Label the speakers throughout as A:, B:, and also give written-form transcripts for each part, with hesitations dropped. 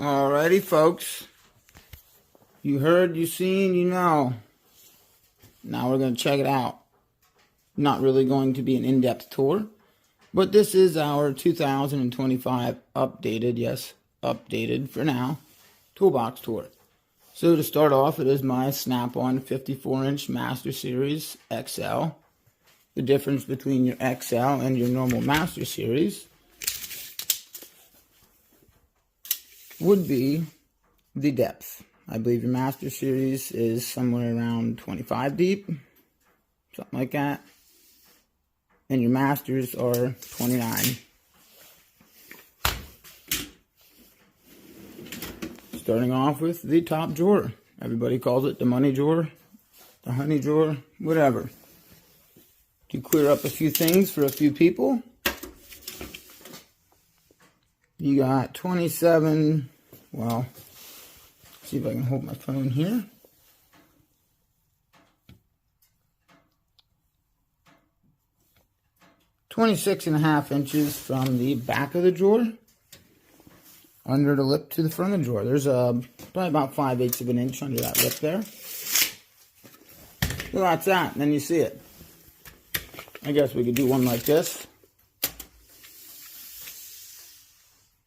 A: Alrighty, folks. You heard, you seen, you know. Now we're going to check it out. Not really going to be an in-depth tour, but this is our 2025 updated, yes, updated for now, Toolbox tour. So to start off, it is my snap-on 54-inch Master Series XL. The difference between your XL and your normal Master Series would be the depth. I believe your Master Series is somewhere around 25 deep, something like that. And your Masters are 29. Starting off with the top drawer. Everybody calls it the money drawer, the honey drawer, whatever. To clear up a few things for a few people, you got 27, well, let's see if I can hold my phone here. .26.5 inches from the back of the drawer under the lip to the front of the drawer. There's probably about 5/8 of an inch under that lip there. So that's that, and then you see it. I guess we could do one like this.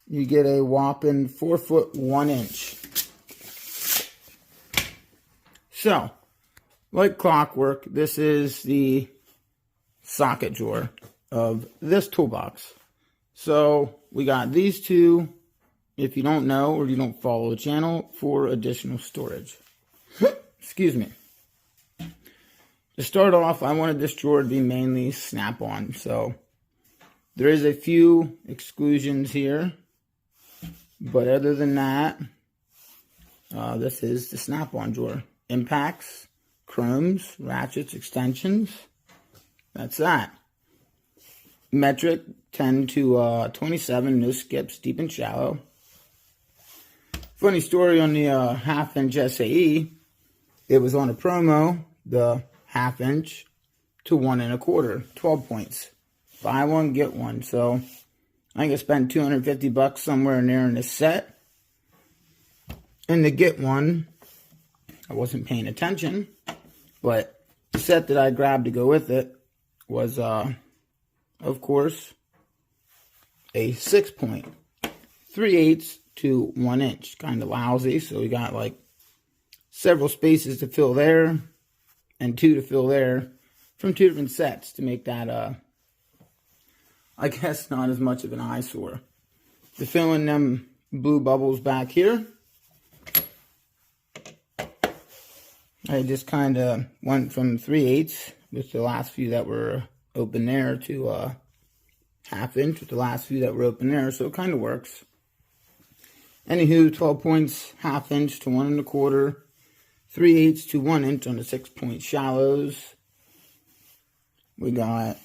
A: You get a whopping 4 foot 1 inch. So, like clockwork, this is the socket drawer of this toolbox. So we got these two, if you don't know or you don't follow the channel, for additional storage. Excuse me. To start off, I wanted this drawer to be mainly snap-on. So there is a few exclusions here, but other than that, this is the snap-on drawer. Impacts, chromes, ratchets, extensions. That's that. Metric 10 to 27, no skips, deep and shallow. Funny story on the 1/2 inch SAE. It was on a promo, the 1/2 inch to 1 1/4, 12 points. Buy one, get one. So I could spend $250 somewhere in there in this set. And to get one, I wasn't paying attention, but the set that I grabbed to go with it was, of course, a 6 point, 3/8 to 1 inch, kind of lousy. So we got like several spaces to fill there and 2 to fill there from 2 different sets to make that, I guess, not as much of an eyesore. To fill in them blue bubbles back here, I just kind of went from 3/8 with the last few that were open there to 1/2 inch with the last few that were open there, so it kind of works. Anywho, 12 points, 1/2 inch to 1 1/4, 3/8 to 1 inch on the 6 point shallows. We got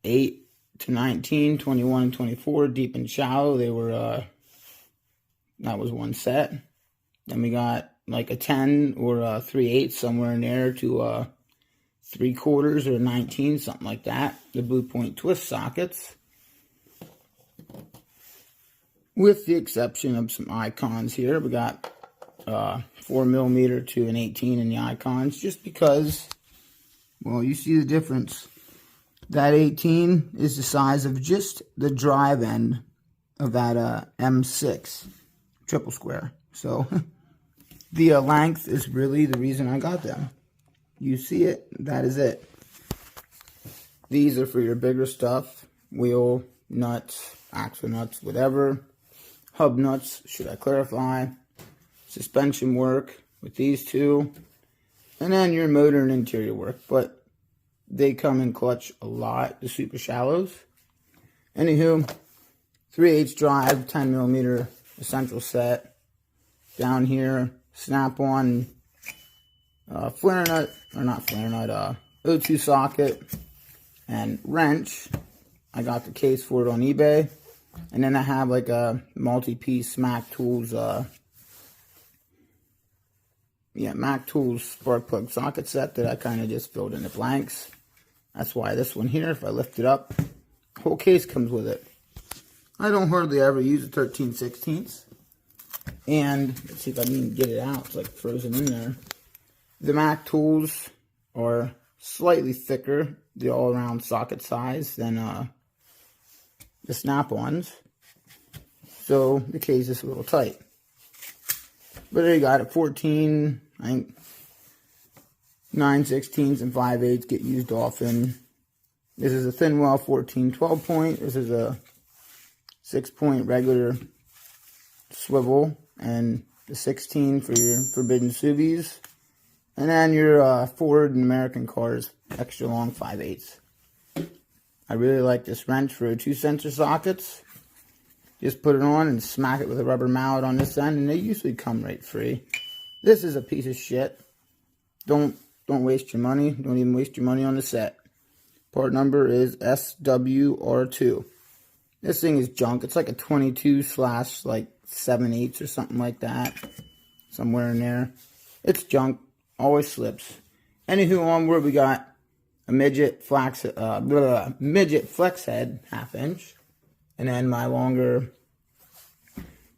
A: 8 to 19, 21 and 24 deep and shallow. They were, that was one set. Then we got like a 10 or a 3/8 somewhere in there to 3/4 or 19, something like that. The blue point twist sockets. With the exception of some icons here, we got 4mm to an 18 in the icons, just because, well, you see the difference. That 18 is the size of just the drive end of that M6 triple square. So the length is really the reason I got them. You see it, that is it. These are for your bigger stuff, wheel, nuts, axle nuts, whatever. Hub nuts, should I clarify. Suspension work with these two. And then your motor and interior work. But they come in clutch a lot, the super shallows. Anywho, 3/8 drive, 10mm essential set. Down here, snap-on flare nut, or not flare nut, O2 socket and wrench. I got the case for it on eBay. And then I have like a multi-piece Mac Tools, Mac Tools spark plug socket set that I kind of just filled in the blanks. That's why this one here, if I lift it up, the whole case comes with it. I don't hardly ever use a 13/16. And let's see if I can get it out. It's like frozen in there. The Mac tools are slightly thicker, the all-around socket size, than the snap-ons. So the case is a little tight. But there you got it, 14, I think 9/16 and 5/8 get used often. This is a thin well 14 12-point. This is a 6-point regular swivel, and the 16 for your forbidden subies. And then your Ford and American cars, extra long 5/8. I really like this wrench for 2 sensor sockets. Just put it on and smack it with a rubber mallet on this end, and they usually come right free. This is a piece of shit. Don't waste your money. Don't even waste your money on the set. Part number is SWR2. This thing is junk. It's like a 22/7/8 or something like that. Somewhere in there. It's junk. Always slips. Anywho, onward we got a midget flex head 1/2 inch. And then my longer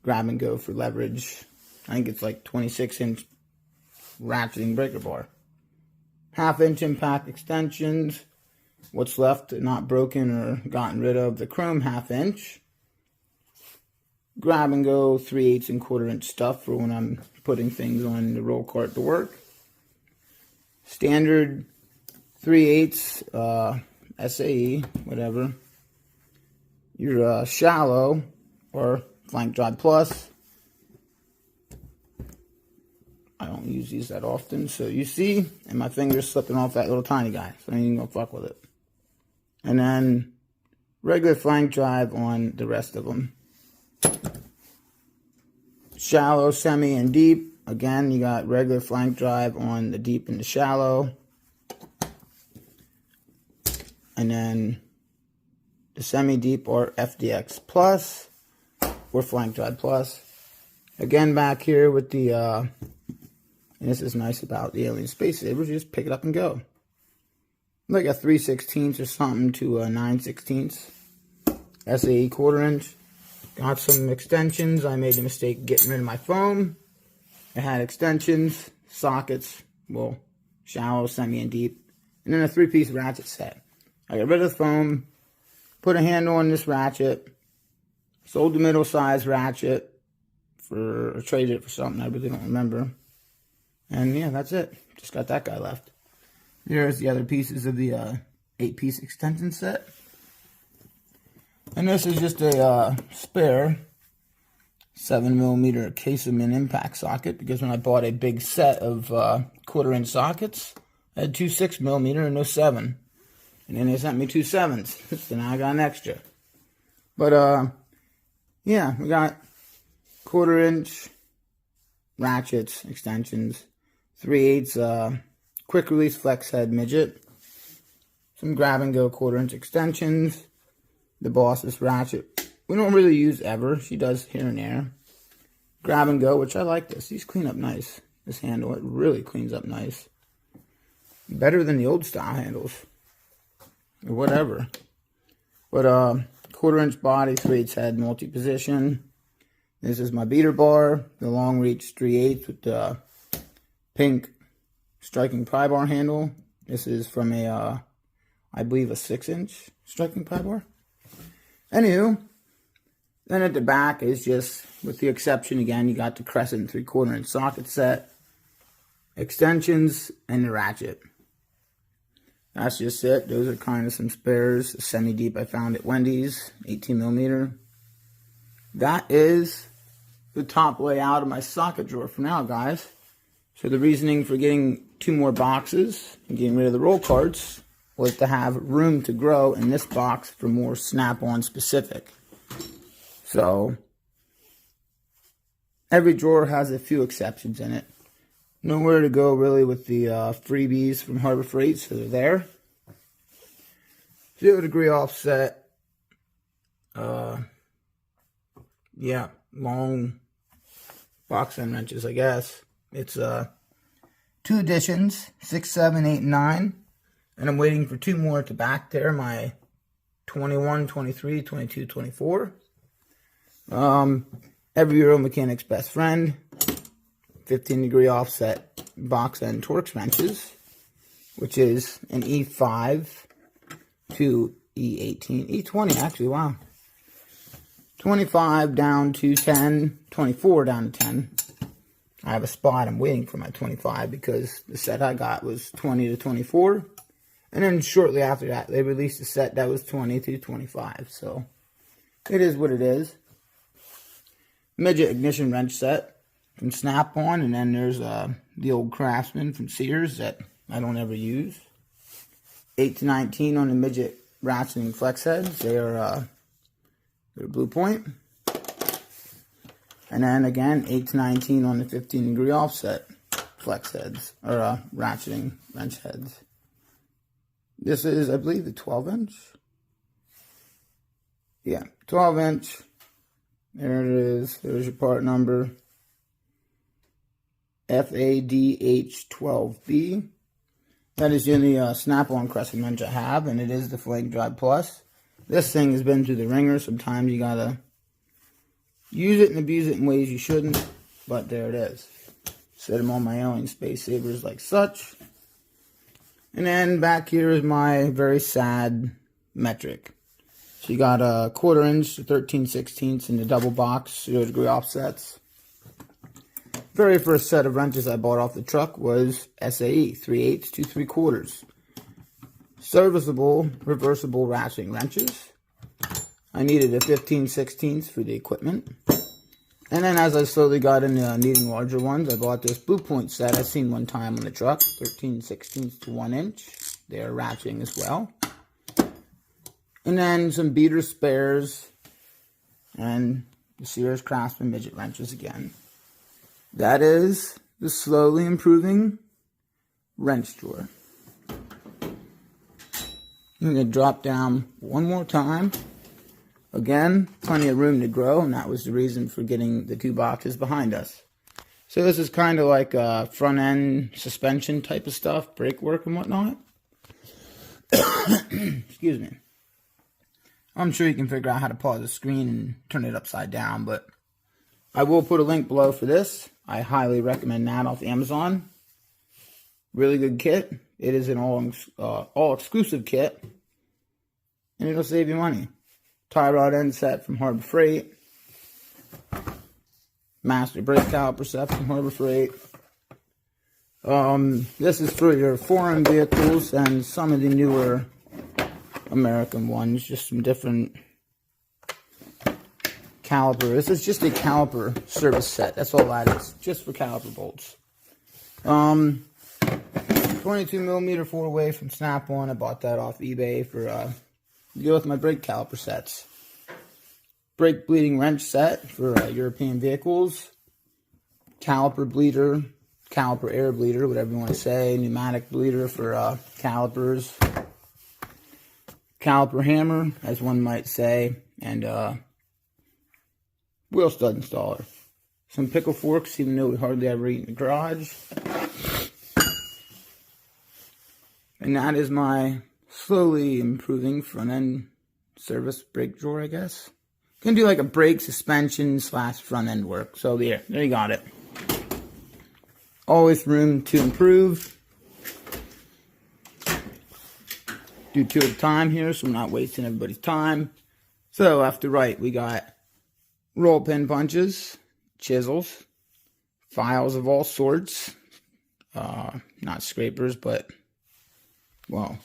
A: grab and go for leverage. I think it's like 26-inch ratcheting breaker bar. 1/2 inch impact extensions. What's left not broken or gotten rid of, the chrome 1/2 inch. Grab and go 3/8 and 1/4 inch stuff for when I'm putting things on the roll cart to work. Standard 3/8 SAE, whatever. Your shallow or flank drive plus. I don't use these that often, so you see, and my finger's slipping off that little tiny guy, so I ain't gonna fuck with it. And then regular flank drive on the rest of them. Shallow, semi, and deep. Again, you got regular flank drive on the deep and the shallow. And then the semi-deep or FDX plus or flank drive plus. Again, back here with the, and this is nice about the Alien Space Sabers, you just pick it up and go. Like a 3/16 or something to a 9/16. SAE 1/4 inch. Got some extensions. I made the mistake of getting rid of my foam. It had extensions, sockets, well, shallow, semi, and deep. And then a 3-piece ratchet set. I got rid of the foam, put a handle on this ratchet, sold the middle-sized ratchet or traded it for something I really don't remember. And yeah, that's it. Just got that guy left. There's the other pieces of the 8-piece extension set. And this is just a spare 7mm Caseman impact socket, because when I bought a big set of 1/4 inch sockets, I had 2 6mm and no 7. And then they sent me 2 7s, so now I got an extra. But yeah, we got 1/4 inch ratchets, extensions, 3/8 quick release flex head midget, some grab and go 1/4 inch extensions, the Boss's ratchet. We don't really use ever. She does here and there. Grab and go, which I like this. These clean up nice. This handle, it really cleans up nice. Better than the old style handles. Or whatever. But 1/4 inch body, 3/8 head, multi-position. This is my beater bar. The long reach 3/8 with the pink striking pry bar handle. This is from a, I believe a 6-inch striking pry bar. Anywho, then at the back is just, with the exception again, you got the crescent 3/4 inch socket set, extensions, and the ratchet. That's just it. Those are kind of some spares. Semi-deep I found at Wendy's, 18mm. That is the top layout of my socket drawer for now, guys. So the reasoning for getting 2 more boxes and getting rid of the roll carts was to have room to grow in this box for more snap-on specific. So every drawer has a few exceptions in it. Nowhere to go really with the freebies from Harbor Freight, so they're there. 0-degree offset. Yeah, long box end wrenches, I guess. It's 2 additions, 6, 7, 8, and 9. And I'm waiting for 2 more to back there, my 21, 23, 22, 24. Every Euro mechanic's best friend. 15-degree offset box end Torx wrenches, which is an E5 to E18, E20 actually, wow. 25 down to 10, 24 down to 10. I have a spot, I'm waiting for my 25 because the set I got was 20 to 24. And then shortly after that, they released a set that was 20 to 25. So, it is what it is. Midget ignition wrench set from Snap-on. And then there's the old Craftsman from Sears that I don't ever use. 8 to 19 on the midget ratcheting flex heads. They're Blue Point. And then again, 8 to 19 on the 15-degree offset flex heads, or ratcheting wrench heads. This is, I believe, the 12-inch. Yeah, 12-inch. There it is. There's your part number. FADH12B. That is the only Snap-on crescent wrench I have, and it is the Flake Drive Plus. This thing has been through the ringer. Sometimes you gotta use it and abuse it in ways you shouldn't, but there it is. Set them on my own space savers like such. And then back here is my very sad metric. So you got a 1/4 inch to 13/16 in the double box 0-degree offsets. Very first set of wrenches I bought off the truck was SAE 3/8 to 3/4. Serviceable, reversible ratcheting wrenches. I needed a 15/16 for the equipment. And then as I slowly got into needing larger ones, I bought this Blue Point set I've seen one time on the truck. 13/16 to 1 inch. They are ratcheting as well. And then some beater spares. And the Sears Craftsman midget wrenches again. That is the slowly improving wrench drawer. I'm going to drop down one more time. Again, plenty of room to grow, and that was the reason for getting the 2 boxes behind us. So this is kind of like a front-end suspension type of stuff, brake work and whatnot. Excuse me. I'm sure you can figure out how to pause the screen and turn it upside down, but I will put a link below for this. I highly recommend that off Amazon. Really good kit. It is an all-exclusive kit, and it'll save you money. Tie rod end set from Harbor Freight. Master brake caliper set from Harbor Freight. This is for your foreign vehicles and some of the newer American ones. Just some different caliper. This is just a caliper service set. That's all that is. Just for caliper bolts. 22mm 4-way from Snap-on. I bought that off eBay for to go with my brake caliper sets. Brake bleeding wrench set for European vehicles. Caliper bleeder, caliper air bleeder, whatever you want to say. Pneumatic bleeder for calipers. Caliper hammer, as one might say. And wheel stud installer. Some pickle forks, even though we hardly ever eat in the garage. And that is my slowly improving front end service brake drawer, I guess. Can do like a brake suspension / front end work. So there you got it. Always room to improve. Do 2 at a time here, so I'm not wasting everybody's time. So left to right, we got roll pin punches, chisels, files of all sorts. Not scrapers, but well,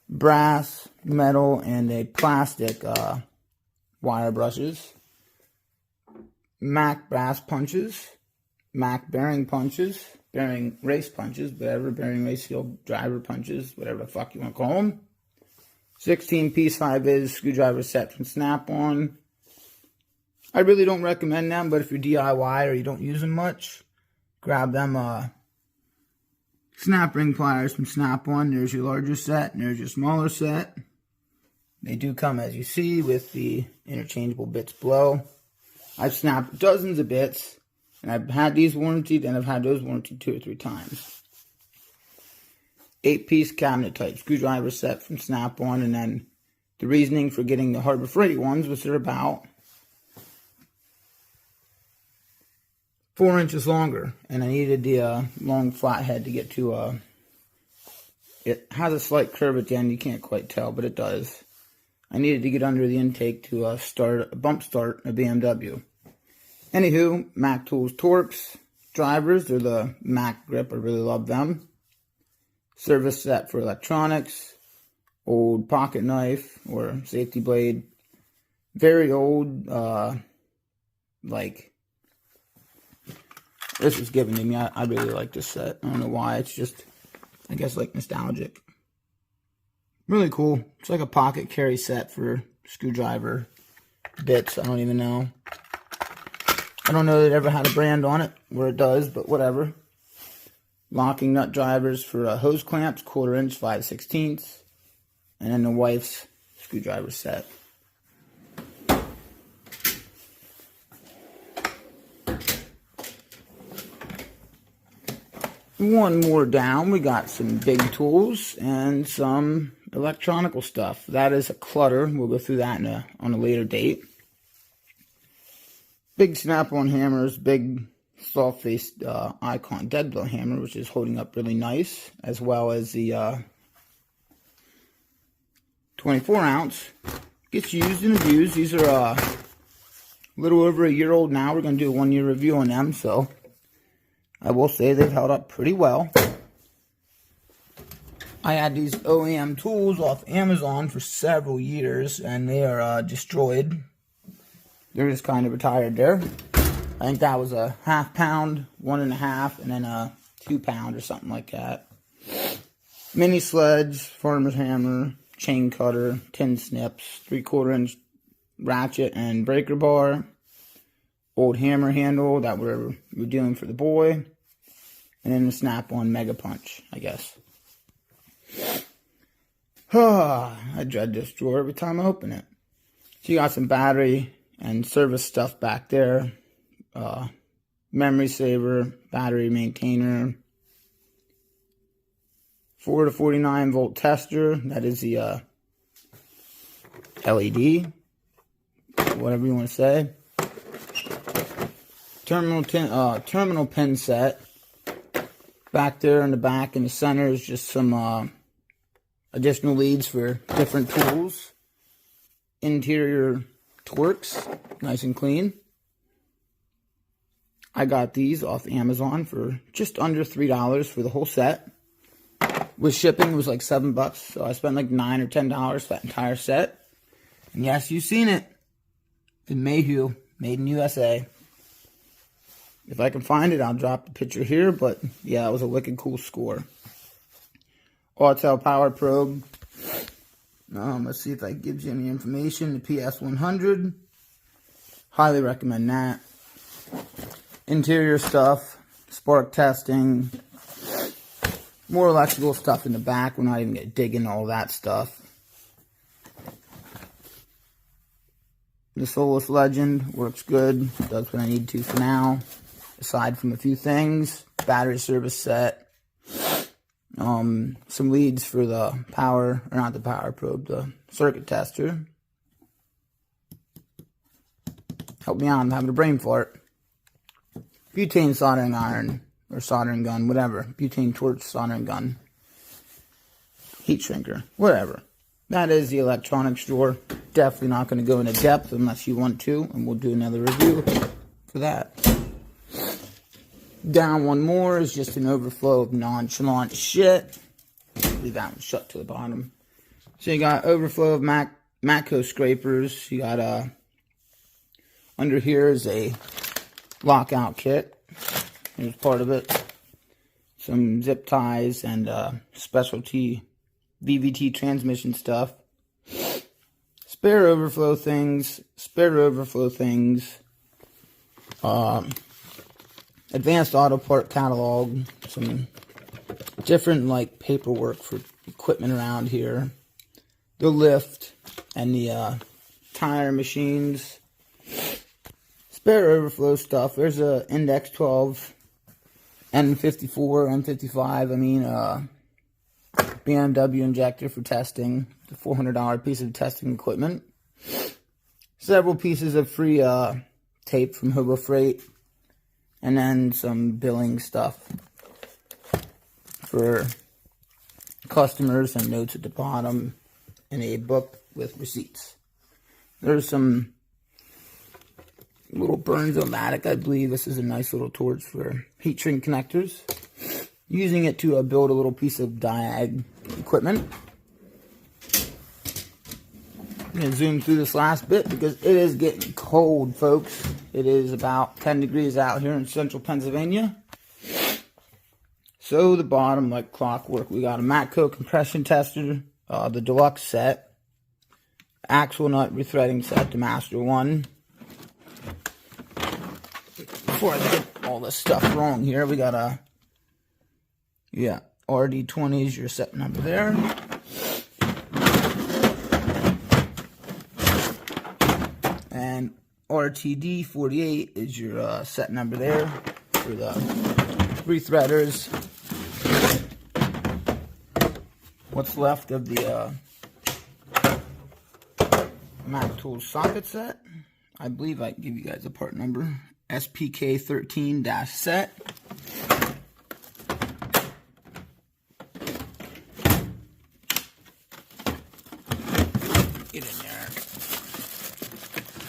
A: brass, metal, and a plastic wire brushes. Mac brass punches, Mac bearing punches, bearing race punches, whatever, bearing race field driver punches, whatever the fuck you want to call them. 16-piece high-vis screwdriver set from Snap-on. I really don't recommend them, but if you're DIY or you don't use them much, grab them snap ring pliers from Snap-on. There's your larger set, and there's your smaller set. They do come, as you see, with the interchangeable bits below. I've snapped dozens of bits, and I've had these warranted, and I've had those warranted 2 or 3 times. 8-piece cabinet type screwdriver set from Snap-on, and then the reasoning for getting the Harbor Freight ones was they're about 4 inches longer, and I needed the long flathead to get to. It has a slight curve at the end. You can't quite tell, but it does. I needed to get under the intake to bump start a BMW. Anywho, Mac Tools Torx drivers. They're the Mac grip. I really love them. Service set for electronics. Old pocket knife or safety blade. Very old, like, this was given to me. I really like this set. I don't know why. It's just, I guess, like, nostalgic. Really cool. It's like a pocket carry set for screwdriver bits. I don't even know. I don't know that it ever had a brand on it, where it does, but whatever. Locking nut drivers for hose clamps, 1/4 inch, 5/16. And then the wife's screwdriver set. One more down, we got some big tools and some electronical stuff. That is a clutter. We'll go through that on a later date. Big snap-on hammers, big soft-faced icon dead blow hammer, which is holding up really nice, as well as the 24 ounce. Gets used and abused. These are a little over a year old now. We're going to do a 1 year review on them, so I will say they've held up pretty well. I had these OEM tools off Amazon for several years, and they are destroyed. They're just kind of retired there. I think that was a 1/2 pound, 1.5, and then a 2 pound or something like that. Mini sledge, farmer's hammer, chain cutter, tin snips, 3/4 inch ratchet and breaker bar. Old hammer handle that we're doing for the boy. And then the snap-on mega punch, I guess. I dread this drawer every time I open it. So you got some battery and service stuff back there. Memory saver, battery maintainer. 4 to 49 volt tester. That is the LED. Whatever you want to say. Terminal pin set. Back there in the back in the center is just some additional leads for different tools. Interior Torx, nice and clean. I got these off Amazon for just under $3 for the whole set. With shipping, it was like $7, so I spent like $9 or $10 for that entire set. And yes, you've seen it. The Mayhew, made in USA. If I can find it, I'll drop the picture here, but yeah, it was a wicked cool score. Autel power probe. Let's see if that gives you any information. The PS100. Highly recommend that. Interior stuff. Spark testing. More electrical stuff in the back. We're not even going to dig into all that stuff. The Solus Legend works good. Does what I need to for now. Aside from a few things. Battery service set. Some leads for the power, or not the power probe, the circuit tester. Help me out, I'm having a brain fart. Butane soldering iron, or soldering gun, whatever. Butane torch soldering gun. Heat shrinker, whatever. That is the electronics drawer. Definitely not going to go into depth unless you want to, and we'll do another review for that. Down one more is just an overflow of nonchalant shit. Leave that one shut to the bottom. So you got overflow of Matco scrapers. You got under here is a lockout kit. Here's part of it. Some zip ties and specialty VVT transmission stuff. Spare overflow things. Advanced auto part catalog. Some different like paperwork for equipment around here. The lift and the tire machines. Spare overflow stuff. There's a Index 12, N54, N55. BMW injector for testing. The $400 piece of testing equipment. Several pieces of free tape from Hobo Freight. And then some billing stuff for customers and notes at the bottom, and a book with receipts. There's some little Burns-O-Matic, I believe. This is a nice little torch for heat shrink connectors. Using it to build a little piece of diag equipment. I'm going to zoom through this last bit because it is getting cold, folks. It is about 10 degrees out here in central Pennsylvania. So the bottom, like clockwork, we got a Matco compression tester, the deluxe set, axle nut rethreading set, the master one. Before I get all this stuff wrong here, we got a, RD20 is your set number there. And RTD48 is your set number there for the rethreaders. What's left of the Mac Tools socket set. I believe I can give you guys a part number. SPK13-set. Get in there.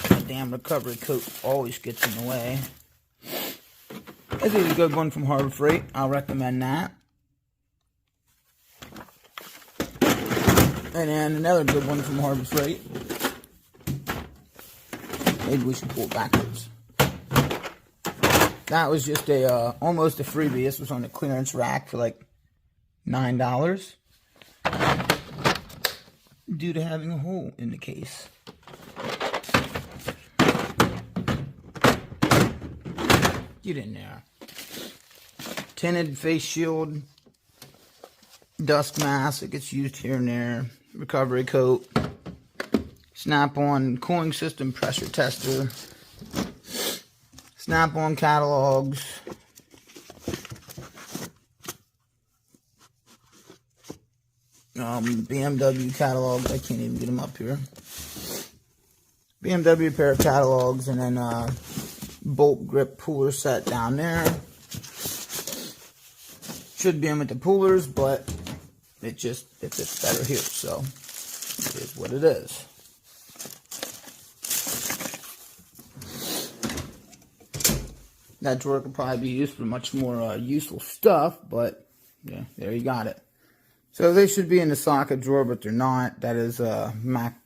A: The damn recovery coat always gets in the way. This is a good one from Harbor Freight. I'll recommend that. And then another good one from Harbor Freight. Maybe we should pull it backwards. That was just a almost a freebie. This was on the clearance rack for like $9 due to having a hole in the case. Get in there. Tinted face shield, dust mask. It gets used here and there. Recovery coat. Snap-on cooling system pressure tester. Snap-on catalogs. BMW catalogs. I can't even get them up here. BMW pair of catalogs, and then bolt grip puller set down there. Should be in with the pullers, but it fits better here, so it is what it is. That drawer could probably be used for much more useful stuff, but yeah, there you got it. So they should be in the socket drawer, but they're not. That is Mac.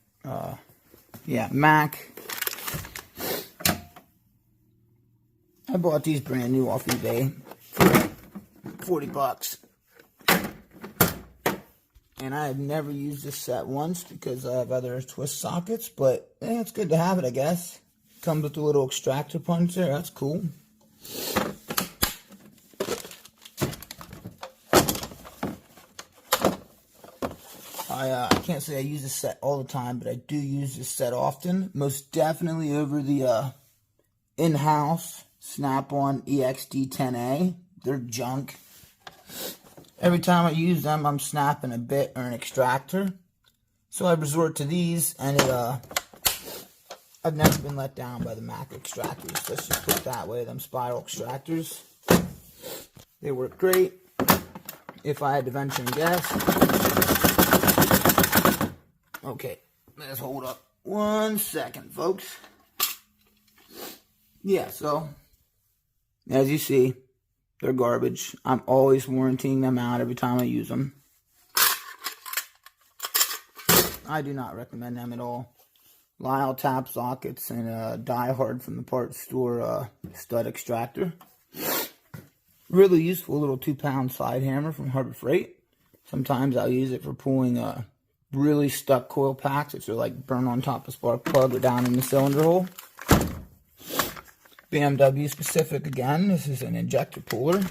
A: Mac. I bought these brand new off eBay for 40 bucks. And I have never used this set once because I have other twist sockets, but it's good to have it, I guess. Comes with a little extractor punch there. That's cool. I can't say I use this set all the time, but I do use this set often. Most definitely over the in-house Snap-on EXD10A. They're junk. Every time I use them, I'm snapping a bit or an extractor. So I resort to these, and I've never been let down by the Mac extractors. Let's just put it that way, them spiral extractors. They work great. If I had to venture and guess. Okay, let's hold up 1 second, folks. Yeah, so, as you see, they're garbage. I'm always warranting them out every time I use them. I do not recommend them at all. Lyle tap sockets and a Die Hard from the parts store stud extractor. Really useful little 2-pound slide hammer from Harbor Freight. Sometimes I'll use it for pulling really stuck coil packs, which are like burn on top of spark plug or down in the cylinder hole. BMW specific again. This is an injector puller.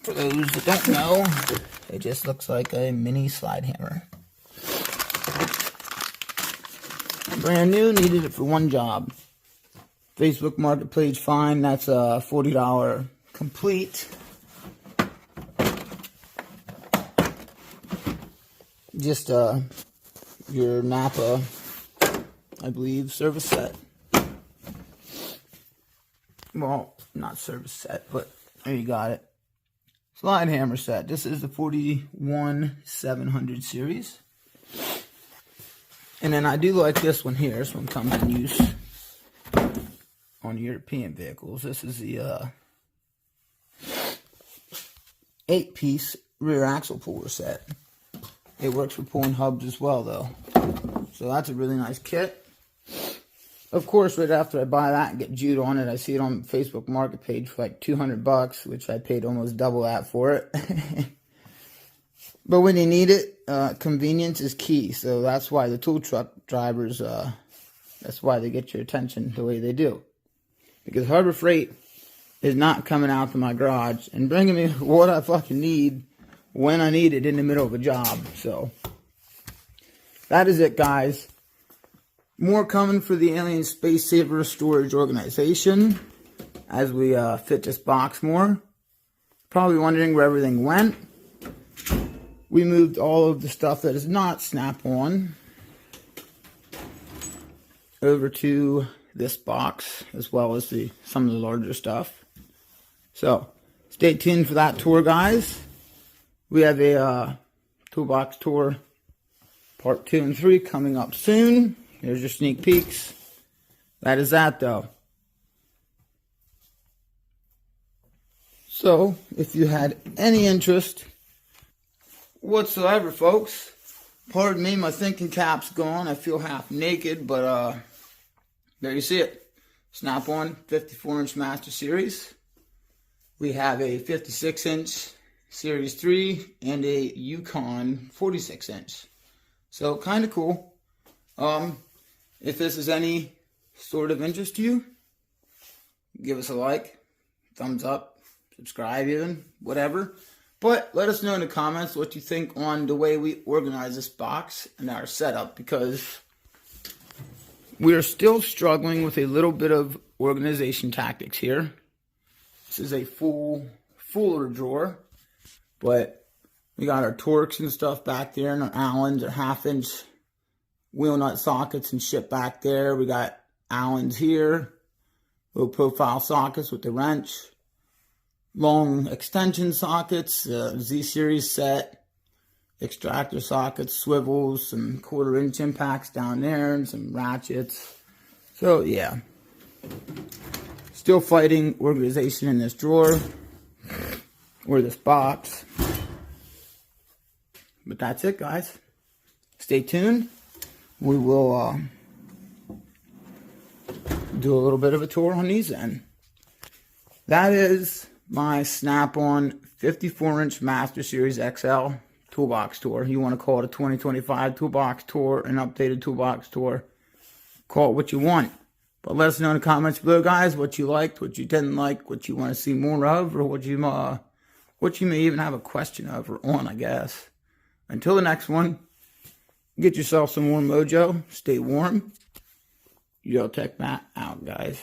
A: For those that don't know, it just looks like a mini slide hammer. Brand new, needed it for one job. Facebook Marketplace find, that's a $40 complete. Just your Napa, I believe, service set. well, not service set, but there you got it. Slide hammer set. This is the 41-700 series. And then I do like this one here. This one comes in use on European vehicles. This is the 8-piece rear axle puller set. It works for pulling hubs as well, though. So that's a really nice kit. Of course, right after I buy that and get Jude on it, I see it on Facebook Market page for like $200, which I paid almost double that for it. But when you need it, convenience is key. So that's why the tool truck drivers, that's why they get your attention the way they do. Because Harbor Freight is not coming out to my garage and bringing me what I fucking need when I need it in the middle of a job. So that is it, guys. More coming for the Alien Space Saver Storage Organization as we fit this box more. Probably wondering where everything went. We moved all of the stuff that is not snap-on over to this box, as well as some of the larger stuff. So stay tuned for that tour, guys. We have a Toolbox tour part 2 and 3 coming up soon. Here's your sneak peeks. That is that, though. So, if you had any interest whatsoever, folks, pardon me, my thinking cap's gone. I feel half naked, but there you see it. Snap-on 54-inch Master Series. We have a 56-inch Series 3 and a Yukon 46-inch. So, kind of cool. If this is any sort of interest to you, give us a like, thumbs up, subscribe even, whatever. But let us know in the comments what you think on the way we organize this box and our setup, because we are still struggling with a little bit of organization tactics here. This is a fuller drawer, but we got our Torx and stuff back there and our Allens, our 1/2-inch wheel nut sockets and shit back there. We got Allens here, low profile sockets with the wrench, long extension sockets, Z-series set, extractor sockets, swivels, some 1/4-inch impacts down there, and some ratchets. So yeah, still fighting organization in this drawer or this box. But that's it, guys. Stay tuned. We will do a little bit of a tour on these then. That is my Snap-on 54-inch Master Series XL Toolbox tour. You want to call it a 2025 Toolbox tour, an updated Toolbox tour. Call it what you want. But let us know in the comments below, guys, what you liked, what you didn't like, what you want to see more of, or what you may even have a question of or on, I guess. Until the next one. Get yourself some warm mojo. Stay warm. Yo, Tech Matt out, guys.